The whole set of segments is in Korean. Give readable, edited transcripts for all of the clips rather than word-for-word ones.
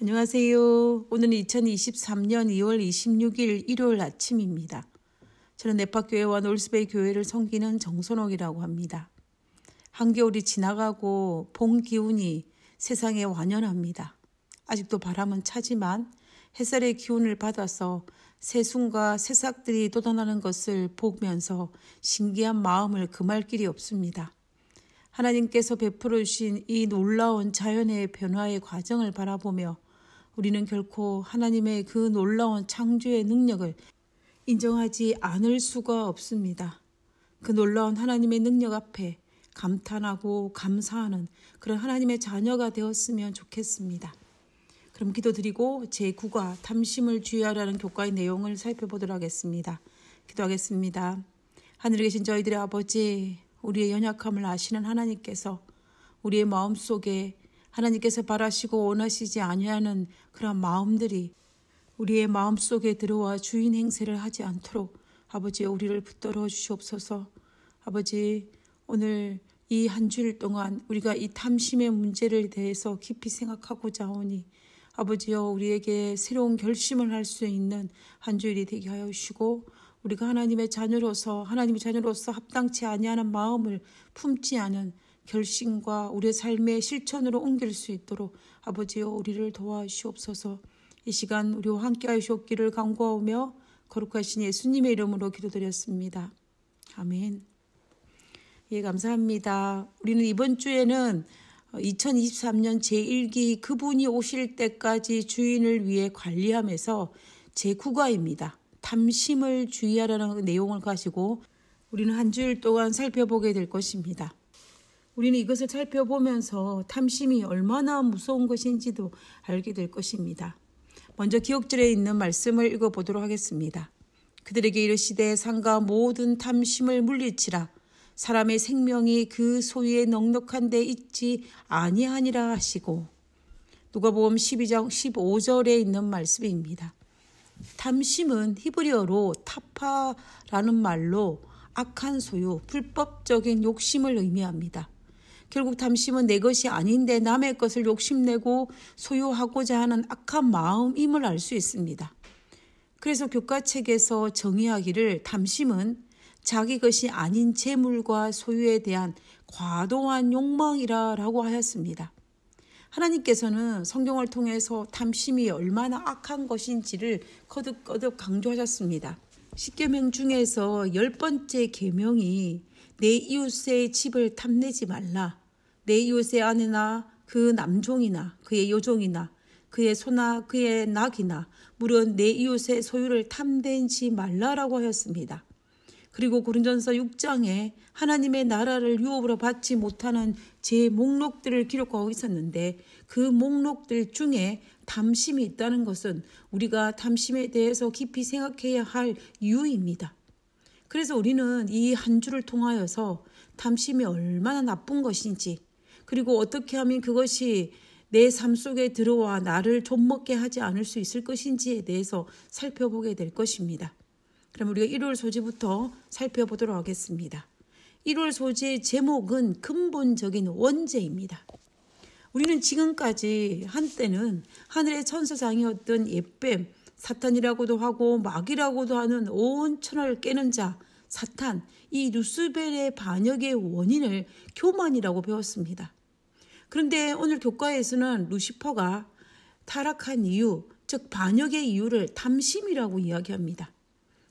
안녕하세요. 오늘은 2023년 2월 26일 일요일 아침입니다. 저는 네파교회와 놀스베이 교회를 섬기는 정선옥이라고 합니다. 한겨울이 지나가고 봄 기운이 세상에 완연합니다. 아직도 바람은 차지만 햇살의 기운을 받아서 새순과 새싹들이 돋아나는 것을 보면서 신기한 마음을 금할 길이 없습니다. 하나님께서 베풀어 주신 이 놀라운 자연의 변화의 과정을 바라보며 우리는 결코 하나님의 그 놀라운 창조의 능력을 인정하지 않을 수가 없습니다. 그 놀라운 하나님의 능력 앞에 감탄하고 감사하는 그런 하나님의 자녀가 되었으면 좋겠습니다. 그럼 기도드리고 제9과 탐심을 주의하라는 교과의 내용을 살펴보도록 하겠습니다. 기도하겠습니다. 하늘에 계신 저희들의 아버지, 우리의 연약함을 아시는 하나님께서 우리의 마음속에 하나님께서 바라시고 원하시지 아니하는 그런 마음들이 우리의 마음속에 들어와 주인 행세를 하지 않도록 아버지 우리를 붙들어 주시옵소서. 아버지 오늘 이 한 주일 동안 우리가 이 탐심의 문제를 대해서 깊이 생각하고자 하오니 아버지여 우리에게 새로운 결심을 할 수 있는 한 주일이 되게 하여 주시고 우리가 하나님의 자녀로서 합당치 아니하는 마음을 품지 않은 결심과 우리의 삶의 실천으로 옮길 수 있도록 아버지여 우리를 도와주시옵소서. 이 시간 우리와 함께 하시옵기를 간구하오며 거룩하신 예수님의 이름으로 기도드렸습니다. 아멘. 예, 감사합니다. 우리는 이번 주에는 2023년 제1기 그분이 오실 때까지 주인을 위해 관리하면서 제9과입니다. 탐심을 주의하라는 내용을 가지고 우리는 한 주일 동안 살펴보게 될 것입니다. 우리는 이것을 살펴보면서 탐심이 얼마나 무서운 것인지도 알게 될 것입니다. 먼저 기억절에 있는 말씀을 읽어보도록 하겠습니다. 그들에게 이르시되 상가 모든 탐심을 물리치라. 사람의 생명이 그 소유에 넉넉한 데 있지 아니하니라 하시고. 누가복음 12장 15절에 있는 말씀입니다. 탐심은 히브리어로 타파라는 말로 악한 소유, 불법적인 욕심을 의미합니다. 결국 탐심은 내 것이 아닌데 남의 것을 욕심내고 소유하고자 하는 악한 마음임을 알 수 있습니다. 그래서 교과책에서 정의하기를 탐심은 자기 것이 아닌 재물과 소유에 대한 과도한 욕망이라고 하였습니다. 하나님께서는 성경을 통해서 탐심이 얼마나 악한 것인지를 거듭거듭 강조하셨습니다. 10계명 중에서 10번째 계명이 내 이웃의 집을 탐내지 말라. 내 이웃의 아내나 그 남종이나 그의 여종이나 그의 소나 그의 낙이나 물론 내 이웃의 소유를 탐내지 말라라고 하였습니다. 그리고 고린전서 6장에 하나님의 나라를 유업으로 받지 못하는 제 목록들을 기록하고 있었는데 그 목록들 중에 탐심이 있다는 것은 우리가 탐심에 대해서 깊이 생각해야 할 이유입니다. 그래서 우리는 이 한 주를 통하여서 탐심이 얼마나 나쁜 것인지 그리고 어떻게 하면 그것이 내 삶 속에 들어와 나를 좀먹게 하지 않을 수 있을 것인지에 대해서 살펴보게 될 것입니다. 그럼 우리가 1월 소지부터 살펴보도록 하겠습니다. 1월 소지의 제목은 근본적인 원죄입니다. 우리는 지금까지 한때는 하늘의 천사장이었던 옓뱀, 사탄이라고도 하고 마귀라고도 하는 온 천하를 깨는 자, 사탄, 이 루스벨의 반역의 원인을 교만이라고 배웠습니다. 그런데 오늘 교과에서는 루시퍼가 타락한 이유, 즉 반역의 이유를 탐심이라고 이야기합니다.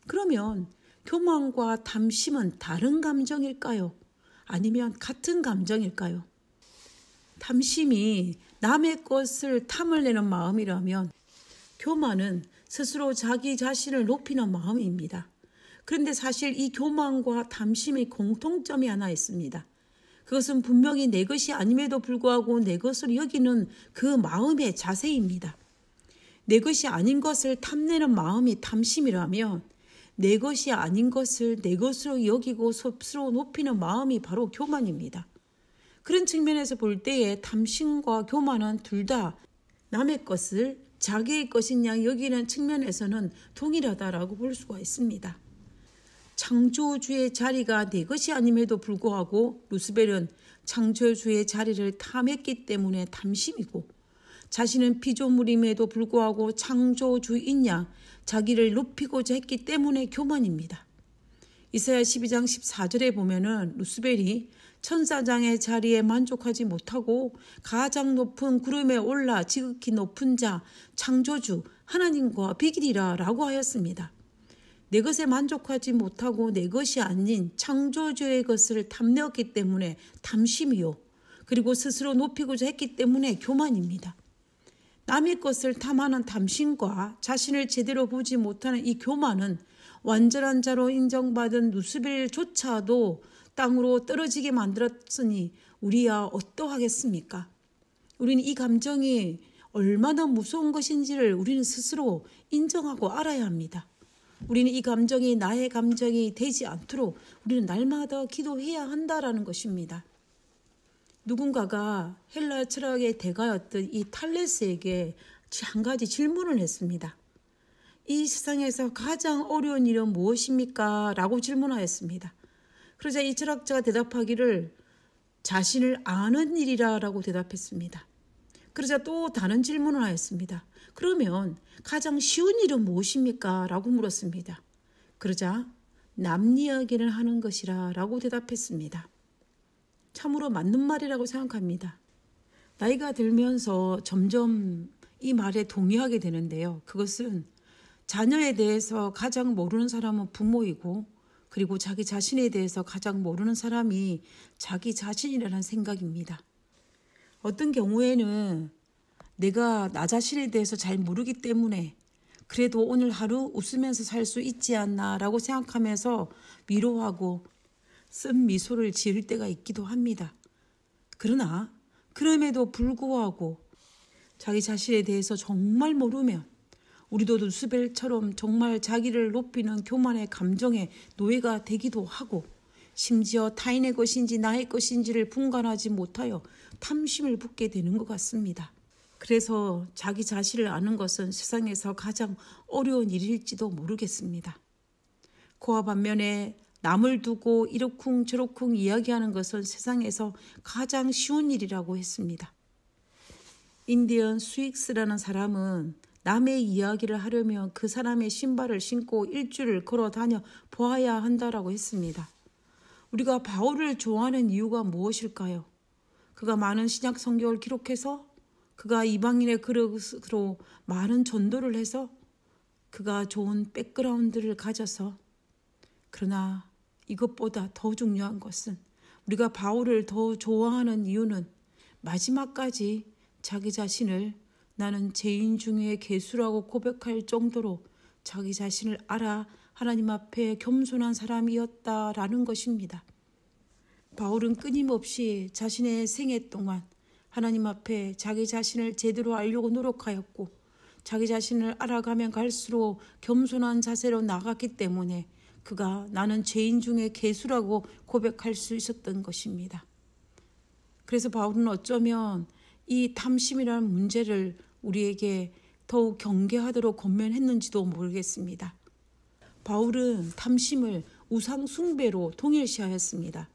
그러면 교만과 탐심은 다른 감정일까요? 아니면 같은 감정일까요? 탐심이 남의 것을 탐을 내는 마음이라면 교만은 스스로 자기 자신을 높이는 마음입니다. 그런데 사실 이 교만과 탐심의 공통점이 하나 있습니다. 그것은 분명히 내 것이 아님에도 불구하고 내 것으로 여기는 그 마음의 자세입니다. 내 것이 아닌 것을 탐내는 마음이 탐심이라면 내 것이 아닌 것을 내 것으로 여기고 스스로 높이는 마음이 바로 교만입니다. 그런 측면에서 볼 때에 탐심과 교만은 둘 다 남의 것을 자기의 것이냐 여기는 측면에서는 동일하다라고 볼 수가 있습니다. 창조주의 자리가 내 것이 아님에도 불구하고 루스벨은 창조주의 자리를 탐했기 때문에 탐심이고 자신은 피조물임에도 불구하고 창조주이냐 자기를 높이고자 했기 때문에 교만입니다. 이사야 12장 14절에 보면은 루스벨이 천사장의 자리에 만족하지 못하고 가장 높은 구름에 올라 지극히 높은 자 창조주 하나님과 비기리라 라고 하였습니다. 내 것에 만족하지 못하고 내 것이 아닌 창조주의 것을 탐내었기 때문에 탐심이요. 그리고 스스로 높이고자 했기 때문에 교만입니다. 남의 것을 탐하는 탐심과 자신을 제대로 보지 못하는 이 교만은 완전한 자로 인정받은 루스벨조차도 땅으로 떨어지게 만들었으니 우리야 어떠하겠습니까? 우리는 이 감정이 얼마나 무서운 것인지를 우리는 스스로 인정하고 알아야 합니다. 우리는 이 감정이 나의 감정이 되지 않도록 우리는 날마다 기도해야 한다라는 것입니다. 누군가가 헬라 철학의 대가였던 이 탈레스에게 한 가지 질문을 했습니다. 이 세상에서 가장 어려운 일은 무엇입니까? 라고 질문하였습니다. 그러자 이 철학자가 대답하기를 자신을 아는 일이라 라고 대답했습니다. 그러자 또 다른 질문을 하였습니다. 그러면 가장 쉬운 일은 무엇입니까? 라고 물었습니다. 그러자 남 이야기를 하는 것이라 라고 대답했습니다. 참으로 맞는 말이라고 생각합니다. 나이가 들면서 점점 이 말에 동의하게 되는데요. 그것은 자녀에 대해서 가장 모르는 사람은 부모이고 그리고 자기 자신에 대해서 가장 모르는 사람이 자기 자신이라는 생각입니다. 어떤 경우에는 내가 나 자신에 대해서 잘 모르기 때문에 그래도 오늘 하루 웃으면서 살 수 있지 않나 라고 생각하면서 위로하고 쓴 미소를 지을 때가 있기도 합니다. 그러나 그럼에도 불구하고 자기 자신에 대해서 정말 모르면 우리도 루스벨처럼 정말 자기를 높이는 교만의 감정에 노예가 되기도 하고 심지어 타인의 것인지 나의 것인지를 분간하지 못하여 탐심을 품게 되는 것 같습니다. 그래서 자기 자신을 아는 것은 세상에서 가장 어려운 일일지도 모르겠습니다. 그와 반면에 남을 두고 이러쿵 저러쿵 이야기하는 것은 세상에서 가장 쉬운 일이라고 했습니다. 인디언 스윅스라는 사람은 남의 이야기를 하려면 그 사람의 신발을 신고 일주를 걸어 다녀 보아야 한다라고 했습니다. 우리가 바울을 좋아하는 이유가 무엇일까요? 그가 많은 신약 성경을 기록해서 그가 이방인의 그릇으로 많은 전도를 해서 그가 좋은 백그라운드를 가져서 그러나 이것보다 더 중요한 것은 우리가 바울을 더 좋아하는 이유는 마지막까지 자기 자신을 나는 죄인 중에 괴수라고 고백할 정도로 자기 자신을 알아 하나님 앞에 겸손한 사람이었다라는 것입니다. 바울은 끊임없이 자신의 생애 동안 하나님 앞에 자기 자신을 제대로 알려고 노력하였고 자기 자신을 알아가면 갈수록 겸손한 자세로 나갔기 때문에 그가 나는 죄인 중에 괴수라고 고백할 수 있었던 것입니다. 그래서 바울은 어쩌면 이 탐심이라는 문제를 우리에게 더욱 경계하도록 권면했는지도 모르겠습니다. 바울은 탐심을 우상 숭배로 동일시하였습니다.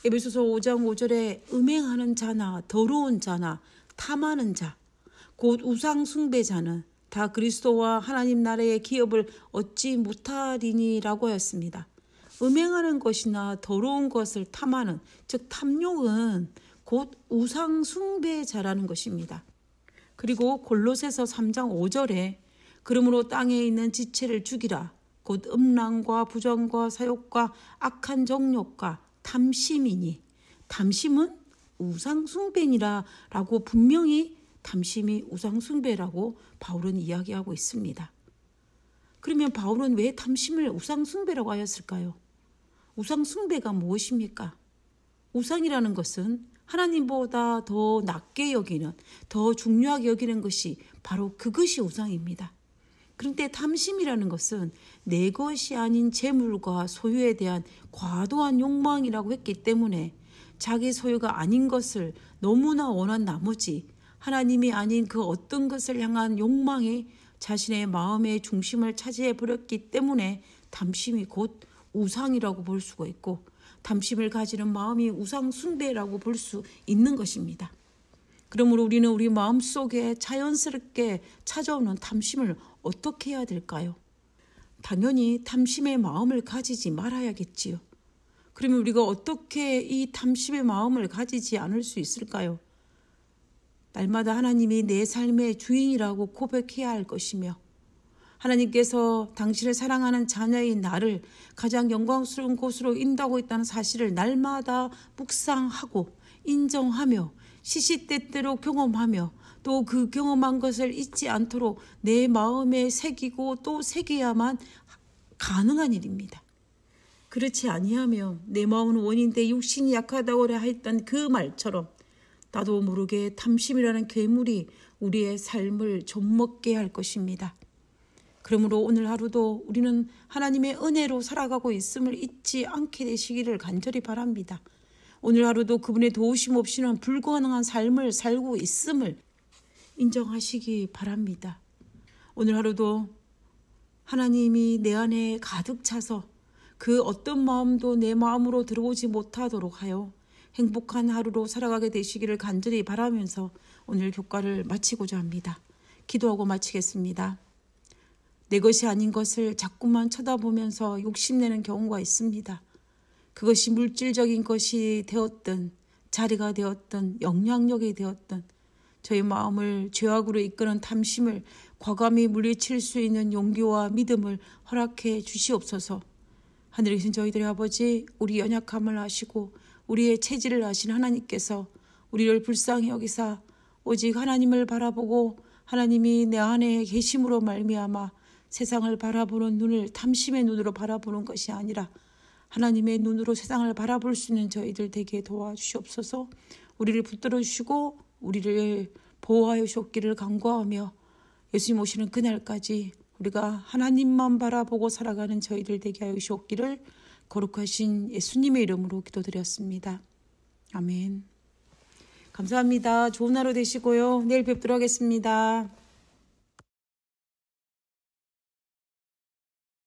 에베소서 5장 5절에 음행하는 자나 더러운 자나 탐하는 자, 곧 우상 숭배자는 다 그리스도와 하나님 나라의 기업을 얻지 못하리니라고 하였습니다. 음행하는 것이나 더러운 것을 탐하는, 즉 탐욕은 곧 우상 숭배자라는 것입니다. 그리고 골로새서 3장 5절에 그러므로 땅에 있는 지체를 죽이라. 곧 음란과 부정과 사욕과 악한 정욕과 탐심이니 탐심은 우상숭배니라 라고 분명히 탐심이 우상숭배라고 바울은 이야기하고 있습니다. 그러면 바울은 왜 탐심을 우상숭배라고 하였을까요? 우상숭배가 무엇입니까? 우상이라는 것은 하나님보다 더 낮게 여기는, 더 중요하게 여기는 것이 바로 그것이 우상입니다. 그런데 탐심이라는 것은 내 것이 아닌 재물과 소유에 대한 과도한 욕망이라고 했기 때문에 자기 소유가 아닌 것을 너무나 원한 나머지 하나님이 아닌 그 어떤 것을 향한 욕망이 자신의 마음의 중심을 차지해 버렸기 때문에 탐심이 곧 우상이라고 볼 수가 있고 탐심을 가지는 마음이 우상 숭배라고 볼 수 있는 것입니다. 그러므로 우리는 우리 마음속에 자연스럽게 찾아오는 탐심을 어떻게 해야 될까요? 당연히 탐심의 마음을 가지지 말아야겠지요. 그러면 우리가 어떻게 이 탐심의 마음을 가지지 않을 수 있을까요? 날마다 하나님이 내 삶의 주인이라고 고백해야 할 것이며, 하나님께서 당신을 사랑하는 자녀인 나를 가장 영광스러운 곳으로 인도하고 있다는 사실을 날마다 묵상하고 인정하며 시시때때로 경험하며 또 그 경험한 것을 잊지 않도록 내 마음에 새기고 또 새겨야만 가능한 일입니다. 그렇지 아니하면 내 마음은 원인데 육신이 약하다고 했던 그 말처럼 나도 모르게 탐심이라는 괴물이 우리의 삶을 좀먹게 할 것입니다. 그러므로 오늘 하루도 우리는 하나님의 은혜로 살아가고 있음을 잊지 않게 되시기를 간절히 바랍니다. 오늘 하루도 그분의 도우심 없이는 불가능한 삶을 살고 있음을 인정하시기 바랍니다. 오늘 하루도 하나님이 내 안에 가득 차서 그 어떤 마음도 내 마음으로 들어오지 못하도록 하여 행복한 하루로 살아가게 되시기를 간절히 바라면서 오늘 교과를 마치고자 합니다. 기도하고 마치겠습니다. 내 것이 아닌 것을 자꾸만 쳐다보면서 욕심내는 경우가 있습니다. 그것이 물질적인 것이 되었든 자리가 되었든 영향력이 되었든 저희 마음을 죄악으로 이끄는 탐심을 과감히 물리칠 수 있는 용기와 믿음을 허락해 주시옵소서. 하늘에 계신 저희들의 아버지, 우리 연약함을 아시고 우리의 체질을 아신 하나님께서 우리를 불쌍히 여기사 오직 하나님을 바라보고 하나님이 내 안에 계심으로 말미암아 세상을 바라보는 눈을 탐심의 눈으로 바라보는 것이 아니라 하나님의 눈으로 세상을 바라볼 수 있는 저희들 되게 도와주시옵소서. 우리를 붙들어 주시고 우리를 보호하여 주옵기를 간구하며 예수님 오시는 그날까지 우리가 하나님만 바라보고 살아가는 저희들 되게 하여 주옵기를 거룩하신 예수님의 이름으로 기도드렸습니다. 아멘. 감사합니다. 좋은 하루 되시고요. 내일 뵙도록 하겠습니다.